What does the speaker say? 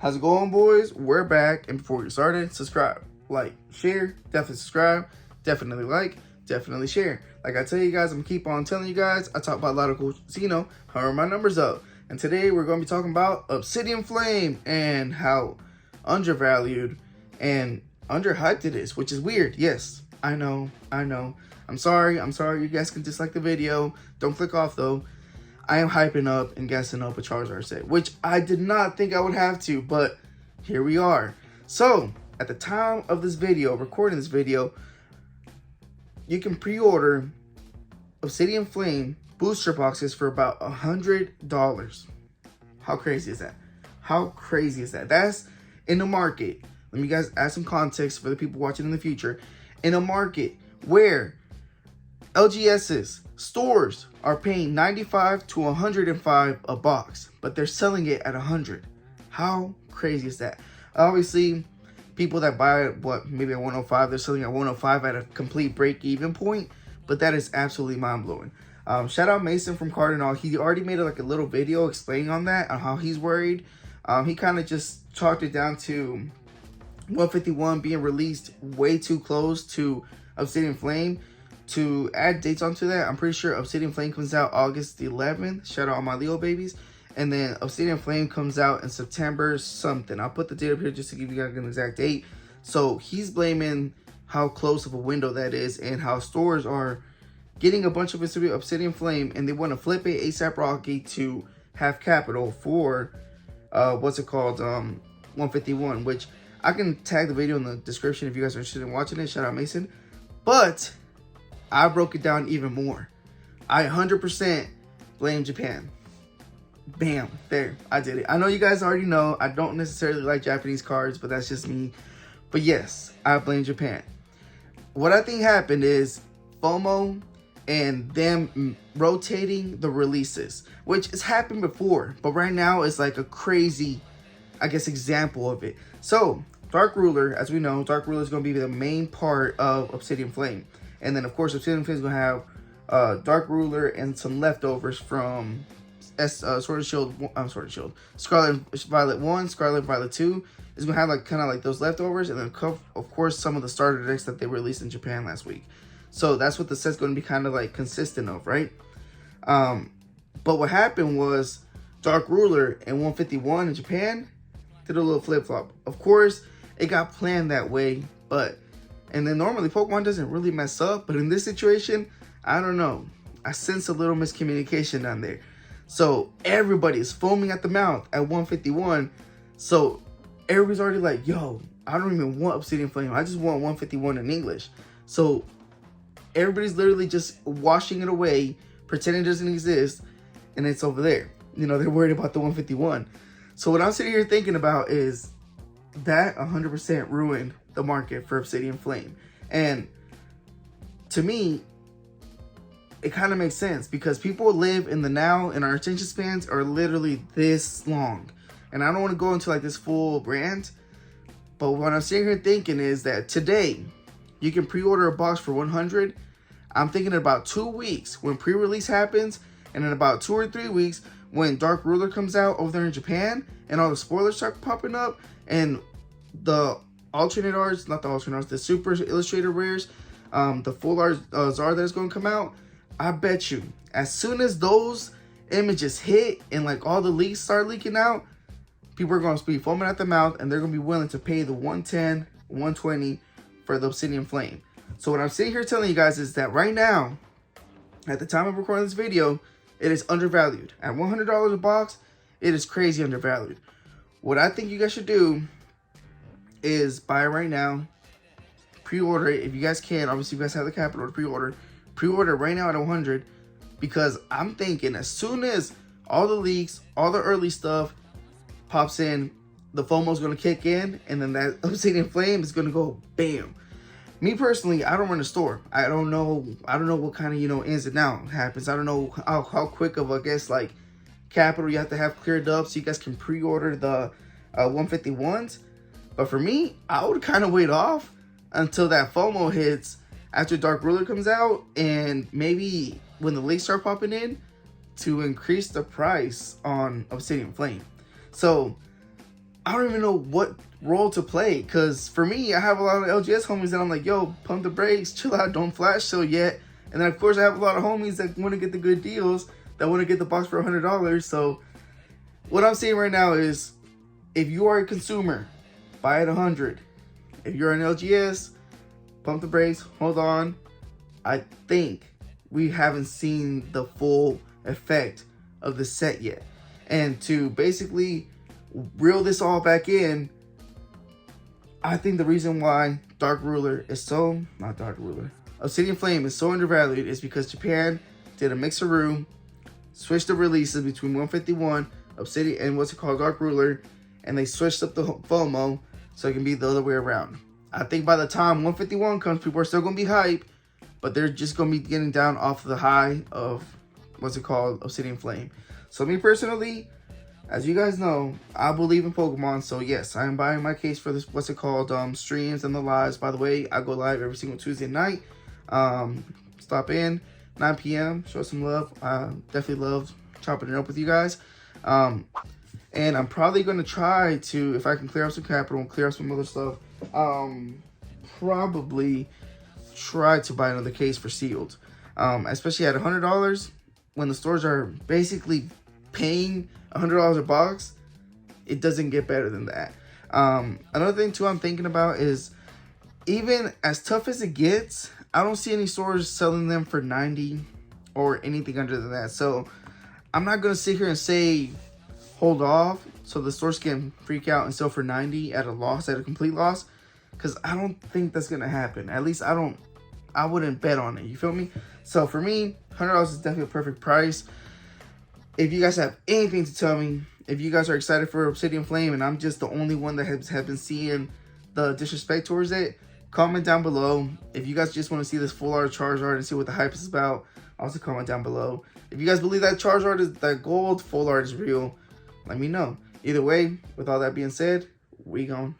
How's it going, boys? We're back, and before we get started, subscribe, like, share, definitely subscribe, definitely like, definitely share. Like I tell you guys, I'm gonna keep on telling you guys, I talk about a lot of cool, however my numbers up. And today we're gonna be talking about Obsidian Flame and how undervalued and underhyped it is, which is weird. Yes, I know. I'm sorry you guys can dislike the video. Don't click off though. I am hyping up and gassing up a Charizard set, which I did not think I would have to, but here we are. So, at the time of this video, recording this video, you can pre-order Obsidian Flame booster boxes for about $100. How crazy is that? How crazy is that? That's in the market. Let me guys add some context for the people watching in the future. In a market where LGS's stores are paying $95 to $105 a box, but they're selling it at $100. How crazy is that? Obviously, people that buy it, maybe at $105, they're selling at $105 at a complete break-even point, but that is absolutely mind-blowing. Shout out Mason from Cardinal. He already made a little video explaining on that, on how he's worried. He kind of just chalked it down to 151 being released way too close to Obsidian Flame. To add dates onto that, I'm pretty sure Obsidian Flame comes out August 11th. Shout out all my Leo babies. And then Obsidian Flame comes out in September something. I'll put the date up here just to give you guys an exact date. So he's blaming how close of a window that is and how stores are getting a bunch of Obsidian Flame and they want to flip it ASAP Rocky to have capital for, 151, which I can tag the video in the description if you guys are interested in watching it. Shout out Mason. But I broke it down even more. I 100% blame Japan. Bam, there, I did it. I know you guys already know I don't necessarily like Japanese cards, but that's just me. But yes, I blame Japan. What I think happened is FOMO and them rotating the releases, which has happened before, but right now it's like a crazy, I guess, example of it. So, Dark Ruler, as we know, Dark Ruler is going to be the main part of Obsidian Flame. And then, of course, Obsidian Flame is going to have Dark Ruler and some leftovers from Sword and Shield, Scarlet Violet 1, Scarlet Violet 2. Is going to have kind of those leftovers. And then, of course, some of the starter decks that they released in Japan last week. So that's what the set's going to be kind of consistent of, right? But what happened was Dark Ruler and 151 in Japan did a little flip-flop. Of course, it got planned that way, but... And then normally Pokemon doesn't really mess up, but in this situation, I don't know. I sense a little miscommunication down there. So everybody is foaming at the mouth at 151. So everybody's already like, yo, I don't even want Obsidian Flame. I just want 151 in English. So everybody's literally just washing it away, pretending it doesn't exist, and it's over there. They're worried about the 151. So what I'm sitting here thinking about is that 100% ruined the market for Obsidian Flame. And to me, it kind of makes sense because people live in the now and our attention spans are literally this long. And I don't want to go into this full rant, but what I'm sitting here thinking is that today you can pre-order a box for 100. I'm thinking about 2 weeks when pre-release happens, and in about 2 or 3 weeks when Dark Ruler comes out over there in Japan and all the spoilers start popping up and the alternate arts, not the alternate arts, the super illustrated rares, the full art Zard that's going to come out, I bet you as soon as those images hit and all the leaks start leaking out, people are going to be foaming at the mouth and they're going to be willing to pay the 110, 120 for the Obsidian Flame. So what I'm sitting here telling you guys is that right now, at the time of recording this video, it is undervalued. At $100 a box, it is crazy undervalued. What I think you guys should do is buy it right now, pre-order it if you guys can. Obviously, you guys have the capital to pre-order right now at 100, because I'm thinking as soon as all the leaks, all the early stuff pops in, the FOMO is going to kick in, and then that Obsidian Flame is going to go bam. Me personally, I don't run a store. I don't know what kind of ins and outs happens. I don't know how quick of capital you have to have cleared up so you guys can pre-order the 151s. But for me, I would kind of wait off until that FOMO hits after Dark Ruler comes out, and maybe when the leaks start popping in, to increase the price on Obsidian Flame. So I don't even know what role to play. Because for me, I have a lot of LGS homies that I'm like, yo, pump the brakes, chill out, don't flash sale yet. And then, of course, I have a lot of homies that want to get the good deals, that want to get the box for $100. So what I'm saying right now is, if you are a consumer, buy at 100. If you're an LGS, pump the brakes, hold on. I think we haven't seen the full effect of the set yet. And to basically reel this all back in, I think the reason why Obsidian Flame is so undervalued is because Japan did a mixeroo, switched the releases between 151, Obsidian, and what's it called, Dark Ruler, and they switched up the FOMO so it can be the other way around. I think by the time 151 comes, people are still going to be hype, but they're just going to be getting down off the high of, what's it called, Obsidian Flame. So me personally, as you guys know, I believe in Pokemon, so yes, I am buying my case for this, what's it called, streams and the lives. By the way, I go live every single Tuesday night. Stop in, 9 p.m., show some love. I definitely love chopping it up with you guys. And I'm probably going to try to, if I can clear up some capital and clear up some other stuff, probably try to buy another case for sealed. Especially at $100, when the stores are basically paying $100 a box, it doesn't get better than that. Another thing too I'm thinking about is, even as tough as it gets, I don't see any stores selling them for 90 or anything under than that. So I'm not gonna sit here and say hold off so the stores can freak out and sell for 90 at a loss, at a complete loss, because I don't think that's gonna happen. At least I wouldn't bet on it, you feel me? So for me, $100 is definitely a perfect price. If you guys have anything to tell me, if you guys are excited for Obsidian Flame and I'm just the only one that has been seeing the disrespect towards it, comment down below. If you guys just want to see this full art Charizard and see what the hype is about, also comment down below. If you guys believe that Charizard is, that gold full art is real, let me know. Either way, with all that being said, we gone.